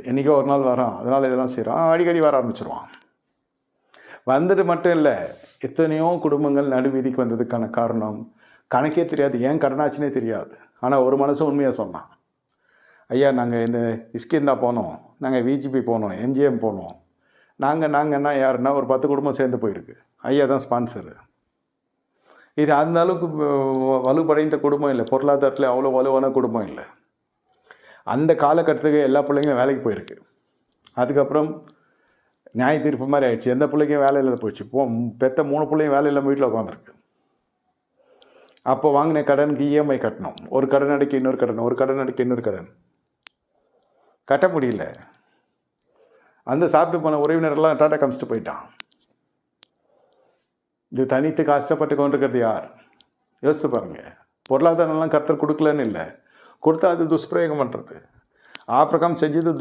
என்றைக்கோ ஒரு நாள் வரோம், அதனால் இதெல்லாம் செய்கிறோம். அடிக்கடி வர ஆரம்பிச்சிருவான். வந்துட்டு மட்டும் இல்லை, எத்தனையோ குடும்பங்கள் நடுவீதிக்கு வந்ததுக்கான காரணம் கணக்கே தெரியாது, ஏன் கடனாச்சுன்னே தெரியாது. ஆனால் ஒரு மனசு உண்மையாக சொன்னான். ஐயா, நாங்கள் இந்த இஸ்கிந்தா போனோம், நாங்கள் விஜிபி போனோம், எம்ஜிஎம் போனோம். நாங்கன்னா யாருன்னா ஒரு 10 குடும்பம் சேர்ந்து போயிருக்கு. ஐயா தான் ஸ்பான்சரு. இது அந்த அளவுக்கு வலுப்படைந்த குடும்பம் இல்லை, பொருளாதாரத்தில் அவ்வளோ வலுவான குடும்பம் இல்லை. அந்த காலகட்டத்துக்கு எல்லா பிள்ளைங்களும் வேலைக்கு போயிருக்கு. அதுக்கப்புறம் நியாய தீர்ப்பு மாதிரி ஆயிடுச்சு. எந்த பிள்ளைக்கும் வேலை இல்லாத போயிடுச்சு. பெற்ற 3 பிள்ளையும் வேலை இல்லாமல் வீட்டில் உட்காந்துருக்கு. அப்போ வாங்கின கடனுக்கு இஎம்ஐ கட்டணும். ஒரு கடன் அடைக்க இன்னொரு கடன், ஒரு கடன் அடைக்க இன்னொரு கடன். கட்ட முடியல. அந்த சாப்பிட்டு போன உறவினரெல்லாம் டாட்டா காமிச்சிட்டு போயிட்டான். இது தனித்து கஷ்டப்பட்டு கொண்டிருக்கிறது யார்? யோசித்து பாருங்கள். பொருளாதாரம்லாம் கர்த்தர் கொடுக்கலன்னு இல்லை, கொடுத்தா அது துஷ்பிரயோகம் பண்ணுறது. ஆபிரகாம் செஞ்சது